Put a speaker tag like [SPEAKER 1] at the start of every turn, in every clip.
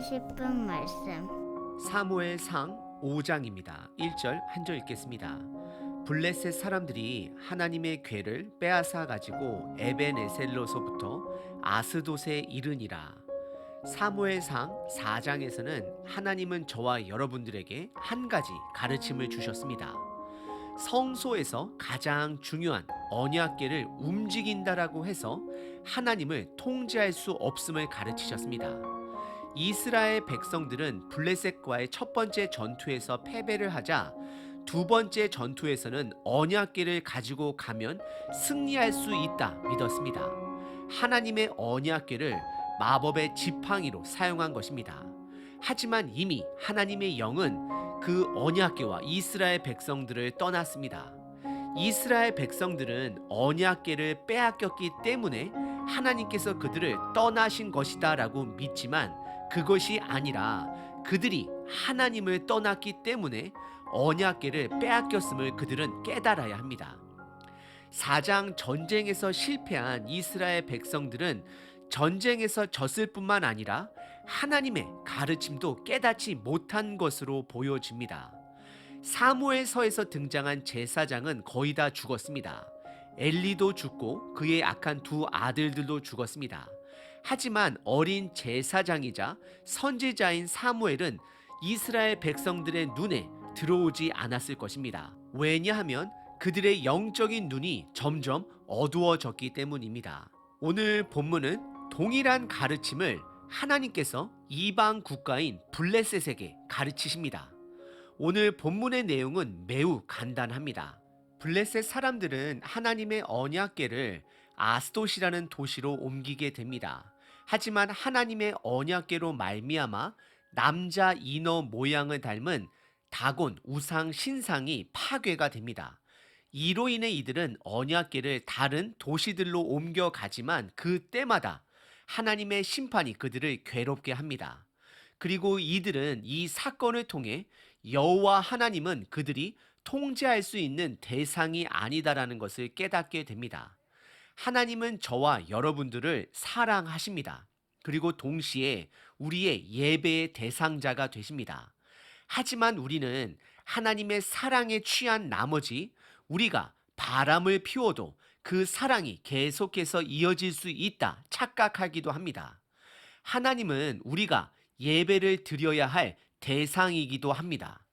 [SPEAKER 1] 싶은 말씀.
[SPEAKER 2] 사무엘상 5장입니다. 1절 한 절 읽겠습니다. 블레셋 사람들이 하나님의 궤를 빼앗아 가지고 에벤에셀로서부터 아스돗에 이르니라. 사무엘상 4장에서는 하나님은 저와 여러분들에게 한 가지 가르침을 주셨습니다. 성소에서 가장 중요한 언약궤를 움직인다라고 해서 하나님을 통제할 수 없음을 가르치셨습니다. 이스라엘 백성들은 블레셋과의 첫 번째 전투에서 패배를 하자 두 번째 전투에서는 언약궤를 가지고 가면 승리할 수 있다 믿었습니다. 하나님의 언약궤를 마법의 지팡이로 사용한 것입니다. 하지만 이미 하나님의 영은 그 언약궤와 이스라엘 백성들을 떠났습니다. 이스라엘 백성들은 언약궤를 빼앗겼기 때문에 하나님께서 그들을 떠나신 것이다라고 믿지만 그것이 아니라 그들이 하나님을 떠났기 때문에 언약궤를 빼앗겼음을 그들은 깨달아야 합니다. 4장 전쟁에서 실패한 이스라엘 백성들은 전쟁에서 졌을 뿐만 아니라 하나님의 가르침도 깨닫지 못한 것으로 보여집니다. 사무엘서에서 등장한 제사장은 거의 다 죽었습니다. 엘리도 죽고 그의 악한 두 아들들도 죽었습니다. 하지만 어린 제사장이자 선지자인 사무엘은 이스라엘 백성들의 눈에 들어오지 않았을 것입니다. 왜냐하면 그들의 영적인 눈이 점점 어두워졌기 때문입니다. 오늘 본문은 동일한 가르침을 하나님께서 이방 국가인 블레셋에게 가르치십니다. 오늘 본문의 내용은 매우 간단합니다. 블레셋 사람들은 하나님의 언약궤를 아스돗이라는 도시로 옮기게 됩니다. 하지만 하나님의 언약궤로 말미암아 남자 인어 모양을 닮은 다곤 우상 신상이 파괴가 됩니다. 이로 인해 이들은 언약궤를 다른 도시들로 옮겨가지만 그때마다 하나님의 심판이 그들을 괴롭게 합니다. 그리고 이들은 이 사건을 통해 여호와 하나님은 그들이 통제할 수 있는 대상이 아니다라는 것을 깨닫게 됩니다. 하나님은 저와 여러분들을 사랑하십니다. 그리고 동시에 우리의 예배의 대상자가 되십니다. 하지만 우리는 하나님의 사랑에 취한 나머지 우리가 바람을 피워도 그 사랑이 계속해서 이어질 수 있다 착각하기도 합니다. 하나님은 우리가 예배를 드려야 할 대상이기도 합니다.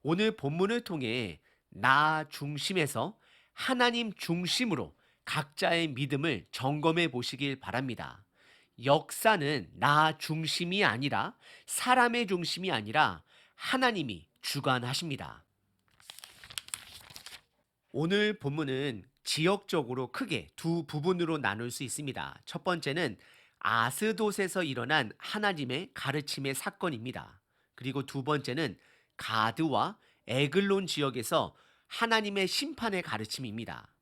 [SPEAKER 2] 오늘 본문을 통해 나 중심에서 하나님 중심으로 각자의 믿음을 점검해 보시길 바랍니다. 역사는 나 중심이 아니라 사람의 중심이 아니라 하나님이 주관하십니다. 오늘 본문은 지역적으로 크게 두 부분으로 나눌 수 있습니다. 첫 번째는 아스돗에서 일어난 하나님의 가르침의 사건입니다. 그리고 두 번째는 가드와 에글론 지역에서 하나님의 심판의 가르침입니다.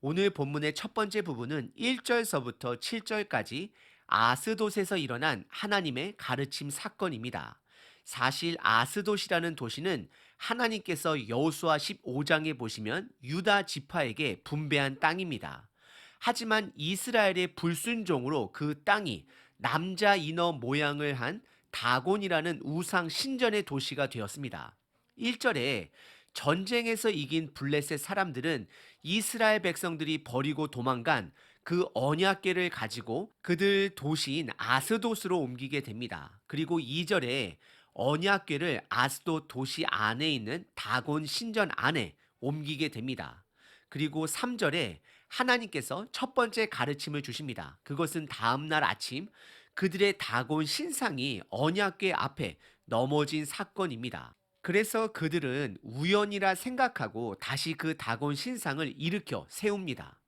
[SPEAKER 2] 오늘 본문의 첫 번째 부분은 1절서부터 7절까지 아스돗에서 일어난 하나님의 가르침 사건입니다. 사실 아스돗이라는 도시는 하나님께서 여호수아 15장에 보시면 유다 지파에게 분배한 땅입니다. 하지만 이스라엘의 불순종으로 그 땅이 남자 인어 모양을 한 다곤이라는 우상 신전의 도시가 되었습니다. 1절에 전쟁에서 이긴 블레셋 사람들은 이스라엘 백성들이 버리고 도망간 그 언약궤를 가지고 그들 도시인 아스돗으로 옮기게 됩니다. 그리고 2절에 언약궤를 아스돗 도시 안에 있는 다곤 신전 안에 옮기게 됩니다. 그리고 3절에 하나님께서 첫 번째 가르침을 주십니다. 그것은 다음날 아침 그들의 다곤 신상이 언약궤 앞에 넘어진 사건입니다. 그래서 그들은 우연이라 생각하고 다시 그 다곤 신상을 일으켜 세웁니다.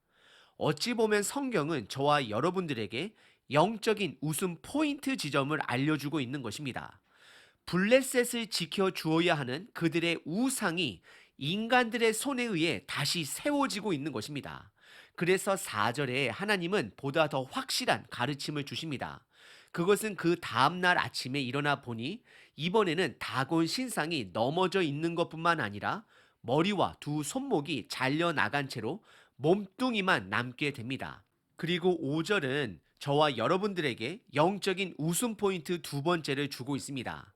[SPEAKER 2] 어찌 보면 성경은 저와 여러분들에게 영적인 웃음 포인트 지점을 알려주고 있는 것입니다. 블레셋을 지켜주어야 하는 그들의 우상이 인간들의 손에 의해 다시 세워지고 있는 것입니다. 그래서 4절에 하나님은 보다 더 확실한 가르침을 주십니다. 그것은 그 다음날 아침에 일어나 보니 이번에는 다곤 신상이 넘어져 있는 것뿐만 아니라 머리와 두 손목이 잘려나간 채로 몸뚱이만 남게 됩니다. 그리고 5절은 저와 여러분들에게 영적인 웃음 포인트 두 번째를 주고 있습니다.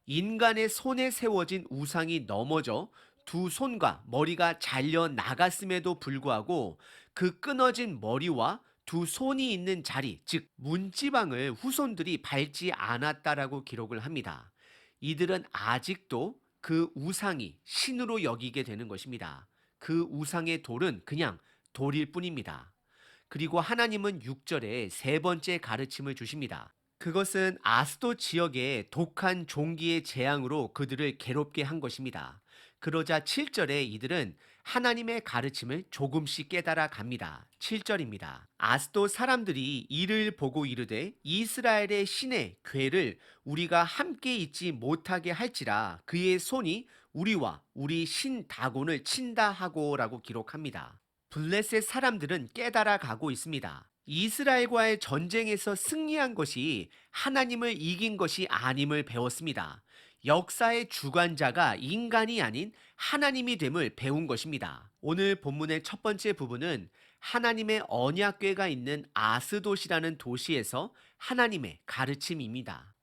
[SPEAKER 2] 인간의 손에 세워진 우상이 넘어져 두 손과 머리가 잘려 나갔음에도 불구하고 그 끊어진 머리와 두 손이 있는 자리, 즉 문지방을 후손들이 밟지 않았다라고 기록을 합니다. 이들은 아직도 그 우상이 신으로 여기게 되는 것입니다. 그 우상의 돌은 그냥 돌일 뿐입니다. 그리고 하나님은 6절에 세 번째 가르침을 주십니다. 그것은 아스도 지역의 독한 종기의 재앙으로 그들을 괴롭게 한 것입니다. 그러자 7절에 이들은 하나님의 가르침을 조금씩 깨달아 갑니다. 7절입니다. 아스도 사람들이 이를 보고 이르되 이스라엘의 신의 궤를 우리가 함께 있지 못하게 할지라 그의 손이 우리와 우리 신 다곤을 친다 하고라고 기록합니다. 블레셋 사람들은 깨달아 가고 있습니다. 이스라엘과의 전쟁에서 승리한 것이 하나님을 이긴 것이 아님을 배웠습니다. 역사의 주관자가 인간이 아닌 하나님이 됨을 배운 것입니다. 오늘 본문의 첫 번째 부분은 하나님의 언약궤가 있는 아스돗이라는 도시에서 하나님의 가르침입니다.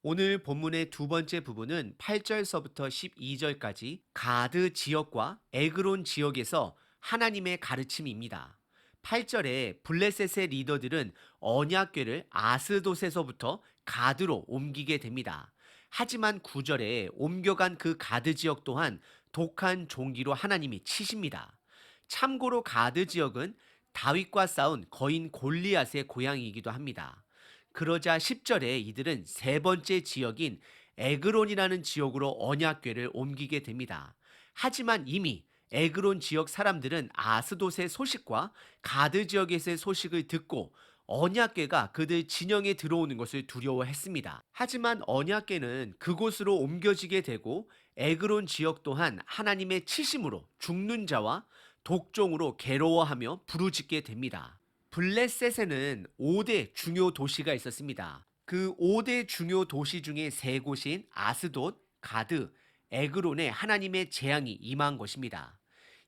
[SPEAKER 2] 오늘 본문의 두 번째 부분은 8절서부터 12절까지 가드 지역과 에그론 지역에서 하나님의 가르침입니다. 8절에 블레셋의 리더들은 언약궤를 아스돗에서부터 가드로 옮기게 됩니다. 하지만 9절에 옮겨간 그 가드 지역 또한 독한 종기로 하나님이 치십니다. 참고로 가드 지역은 다윗과 싸운 거인 골리앗의 고향이기도 합니다. 그러자 10절에 이들은 세 번째 지역인 에그론이라는 지역으로 언약궤를 옮기게 됩니다. 하지만 이미 에그론 지역 사람들은 아스돗의 소식과 가드 지역에서의 소식을 듣고 언약궤가 그들 진영에 들어오는 것을 두려워했습니다. 하지만 언약궤는 그곳으로 옮겨지게 되고 에그론 지역 또한 하나님의 치심으로 죽는 자와 독종으로 괴로워하며 부르짖게 됩니다. 블레셋에는 5대 중요 도시가 있었습니다. 그 5대 중요 도시 중에 세 곳인 아스돗, 가드, 에그론에 하나님의 재앙이 임한 것입니다.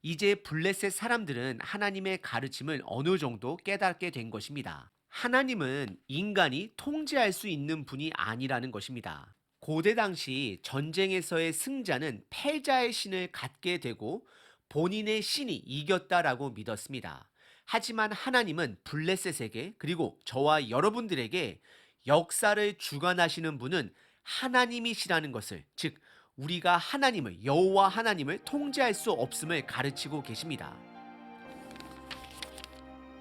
[SPEAKER 2] 이제 블레셋 사람들은 하나님의 가르침을 어느 정도 깨닫게 된 것입니다. 하나님은 인간이 통제할 수 있는 분이 아니라는 것입니다. 고대 당시 전쟁에서의 승자는 패자의 신을 갖게 되고 본인의 신이 이겼다라고 믿었습니다. 하지만 하나님은 블레셋에게 그리고 저와 여러분들에게 역사를 주관하시는 분은 하나님이시라는 것을, 즉 우리가 하나님을, 여호와 하나님을 통제할 수 없음을 가르치고 계십니다.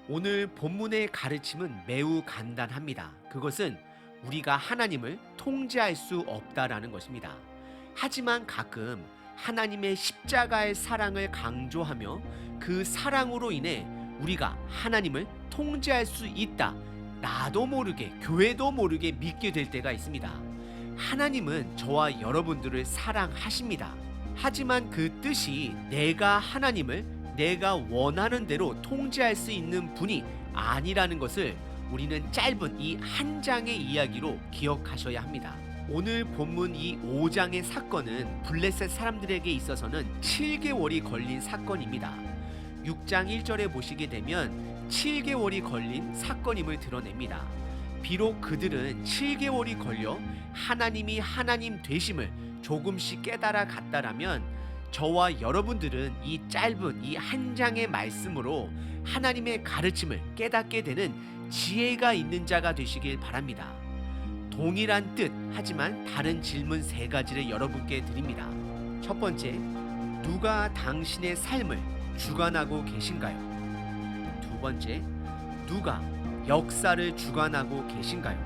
[SPEAKER 2] 오늘 본문의 가르침은 매우 간단합니다. 그것은 우리가 하나님을 통제할 수 없다라는 것입니다. 하지만 가끔 하나님의 십자가의 사랑을 강조하며 그 사랑으로 인해 우리가 하나님을 통제할 수 있다, 나도 모르게, 교회도 모르게 믿게 될 때가 있습니다. 하나님은 저와 여러분들을 사랑하십니다. 하지만 그 뜻이 내가 하나님을 내가 원하는 대로 통제할 수 있는 분이 아니라는 것을 우리는 짧은 이 한 장의 이야기로 기억하셔야 합니다. 오늘 본문 이 5장의 사건은 블레셋 사람들에게 있어서는 7개월이 걸린 사건입니다. 6장 1절에 보시게 되면 7개월이 걸린 사건임을 드러냅니다. 비록 그들은 7개월이 걸려 하나님이 하나님 되심을 조금씩 깨달아 갔다라면 저와 여러분들은 이 짧은 이 한 장의 말씀으로 하나님의 가르침을 깨닫게 되는 지혜가 있는 자가 되시길 바랍니다. 동일한 뜻 하지만 다른 질문 세 가지를 여러분께 드립니다. 첫 번째, 누가 당신의 삶을 주관하고 계신가요? 두 번째, 누가 역사를 주관하고 계신가요?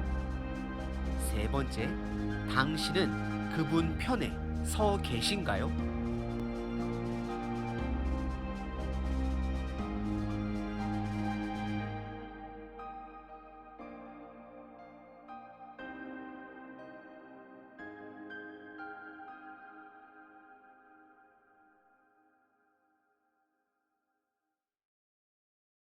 [SPEAKER 2] 세 번째, 당신은 그분 편에 서 계신가요?